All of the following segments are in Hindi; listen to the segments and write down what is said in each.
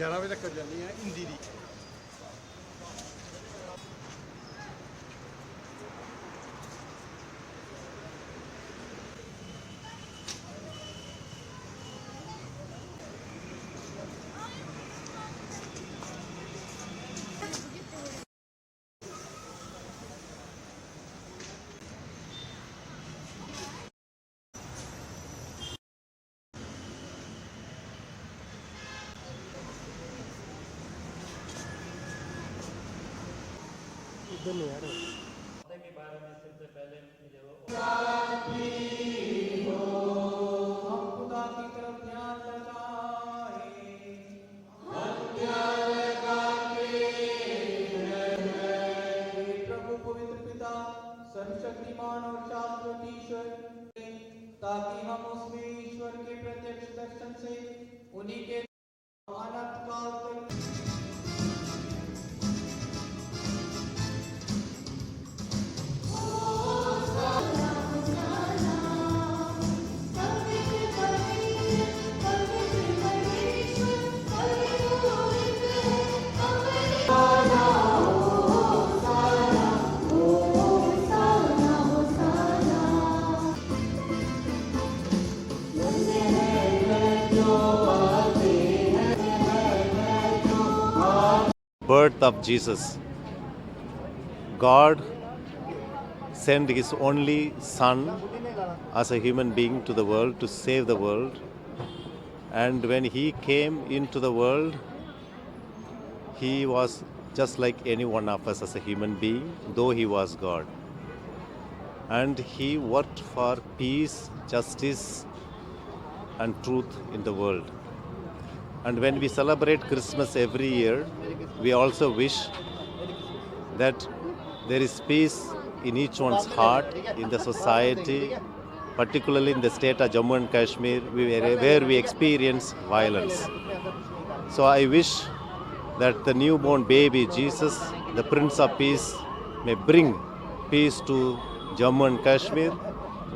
11 ਵਜੇ ਤੱਕ ਜਾਣੀ ਹੈ ਹਿੰਦੀ ਦੀ। इधर नहीं आ रहा के बारे में सबसे पहले हम खुदा की तरफ ध्यान लगाए। प्रभु पवित्र पिता सर्वशक्तिमान और शाश्वत ईश्वर, ताकि हम उसमें ईश्वर के प्रत्यक्ष दर्शन से उन्हीं के अनंत काल तक birth of Jesus. God sent His only Son as a human being to the world to save the world. And when He came into the world, He was just like any one of us as a human being, though He was God. And He worked for peace, justice, and truth in the world. And when we celebrate Christmas every year, we also wish that there is peace in each one's heart, in the society, particularly in the state of Jammu and Kashmir, where we experience violence. So I wish that the newborn baby Jesus, the Prince of Peace, may bring peace to Jammu and Kashmir.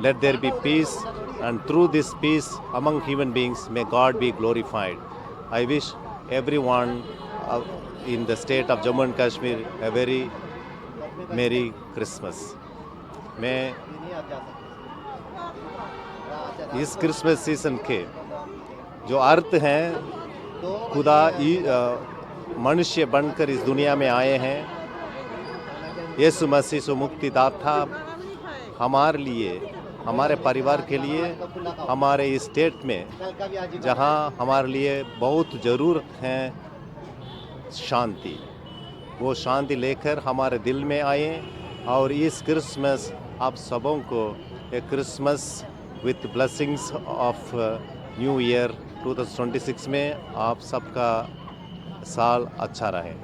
Let there be peace, and through this peace among human beings, may God be glorified. I wish everyone in the state of Jammu and Kashmir a very Merry Christmas. मैं इस क्रिसमस सीजन के जो अर्थ हैं, खुदा मनुष्य बनकर इस दुनिया में आए हैं, यीशु मसीह सो मुक्तिदाता हमारे लिए, हमारे परिवार के लिए, हमारे स्टेट में जहां हमारे लिए बहुत ज़रूरत है शांति, वो शांति लेकर हमारे दिल में आए। और इस क्रिसमस आप सबों को एक Christmas with blessings of new year 2026 में आप सबका साल अच्छा रहे।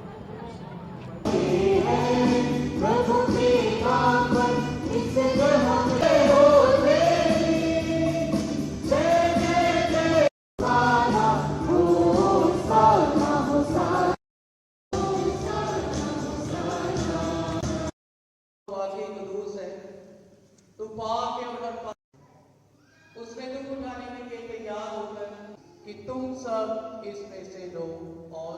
उसमें दुख उठाने में के तैयार होकर कि तुम सब इसमें से लो और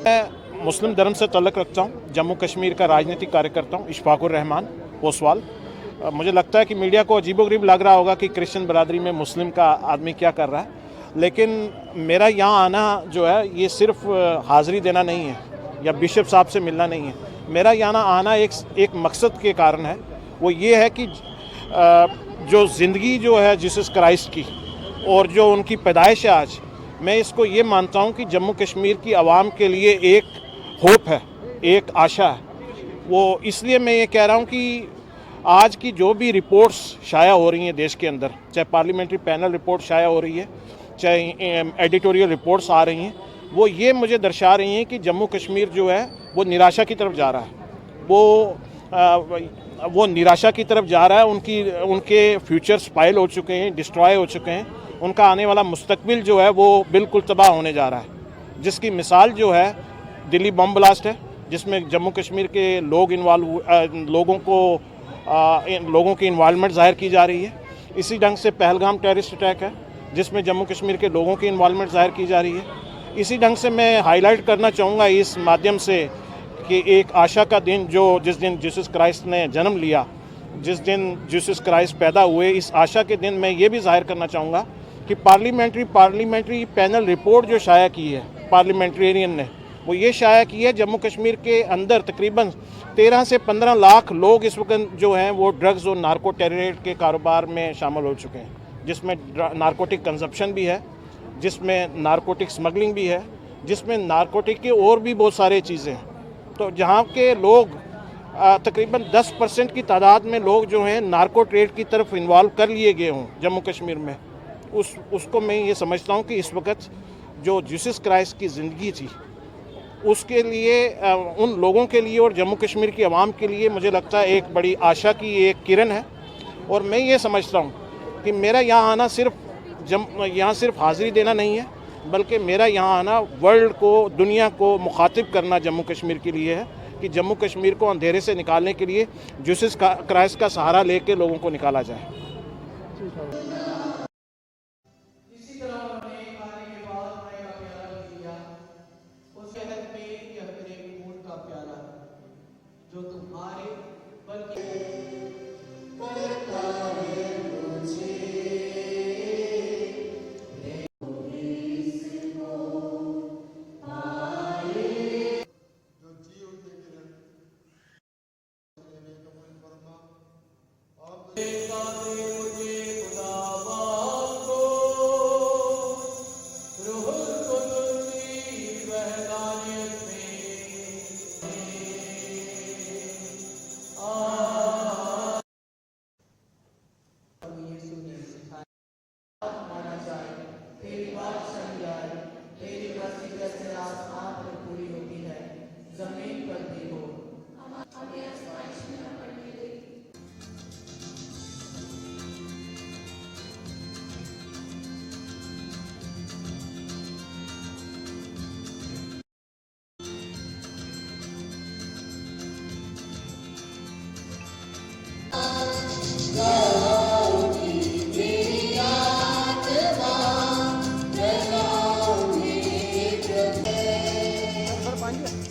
मैं मुस्लिम धर्म से तल्लुक़ रखता हूँ। जम्मू कश्मीर का राजनीतिक कार्यकर्ता हूँ, इशफाकुर रहमान पोसवाल। मुझे लगता है कि मीडिया को अजीबोगरीब लग रहा होगा कि क्रिश्चियन बरादरी में मुस्लिम का आदमी क्या कर रहा है, लेकिन मेरा यहाँ आना जो है ये सिर्फ हाज़िरी देना नहीं है या बिशप साहब से मिलना नहीं है। मेरा यहाँ आना एक मकसद के कारण है, वो ये है कि जो ज़िंदगी जो है जीसस क्राइस्ट की और जो उनकी पैदाइश है आज, मैं इसको ये मानता हूँ कि जम्मू कश्मीर की आवाम के लिए एक होप है, एक आशा है। वो इसलिए मैं ये कह रहा हूँ कि आज की जो भी रिपोर्ट्स शाया हो रही हैं देश के अंदर, चाहे पार्लियामेंट्री पैनल रिपोर्ट शाया हो रही है, चाहे एडिटोरियल रिपोर्ट्स आ रही हैं, वो ये मुझे दर्शा रही हैं कि जम्मू कश्मीर जो है वो निराशा की तरफ जा रहा है। वो निराशा की तरफ जा रहा है। उनके फ्यूचर स्पाइल हो चुके हैं, डिस्ट्रॉय हो चुके हैं। उनका आने वाला मुस्तकबिल जो है वो बिल्कुल तबाह होने जा रहा है, जिसकी मिसाल जो है दिल्ली बम ब्लास्ट है, जिसमें जम्मू कश्मीर के लोग लोगों की इन्वॉल्वमेंट ज़ाहिर की जा रही है। इसी ढंग से पहलगाम टेररिस्ट अटैक है जिसमें जम्मू कश्मीर के लोगों की इन्वॉल्वमेंट ज़ाहिर की जा रही है। इसी ढंग से मैं हाईलाइट करना चाहूँगा इस माध्यम से कि एक आशा का दिन जिस दिन जीसस क्राइस्ट ने जन्म लिया, जिस दिन जीसस क्राइस्ट पैदा हुए, इस आशा के दिन मैं ये भी जाहिर करना चाहूँगा कि पार्लियामेंट्री पैनल रिपोर्ट जो शाया की है पार्लियामेंट्रियन ने, वो ये शाया की है जम्मू कश्मीर के अंदर तकरीबन 13 से 15 लाख लोग इस वक्त जो हैं वो ड्रग्स और नार्को टेररिस्ट के कारोबार में शामिल हो चुके हैं, जिसमें नारकोटिक कंजप्शन भी है, जिसमें नारकोटिक स्मगलिंग भी है, जिसमें नारकोटिक की और भी बहुत सारी चीज़ें हैं। तो जहाँ के लोग तकरीबन 10% की तादाद में लोग जो हैं नार्को ट्रेड की तरफ इन्वॉल्व कर लिए गए हों जम्मू कश्मीर में, उसको मैं ये समझता हूँ कि इस वक्त जो जीसस क्राइस्ट की ज़िंदगी थी उसके लिए उन लोगों के लिए और जम्मू कश्मीर की आवाम के लिए मुझे लगता है एक बड़ी आशा की एक किरण है। और मैं ये समझता हूँ कि मेरा यहाँ आना यहाँ सिर्फ हाज़िरी देना नहीं है, बल्कि मेरा यहाँ आना वर्ल्ड को, दुनिया को मुखातिब करना जम्मू कश्मीर के लिए है कि जम्मू कश्मीर को अंधेरे से निकालने के लिए जीसस क्राइस्ट का सहारा लेके लोगों को निकाला जाए। इसी तरह उन्होंने खाने के बाद चाय का प्याला भी लिया। उस शहद में यह मेरे खून का प्याला जो तुम्हारे बल्कि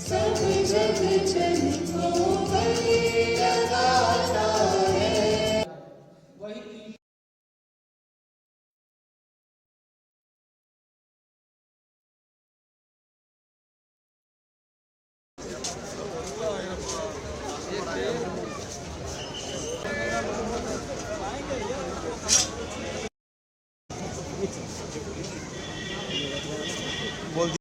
सब जग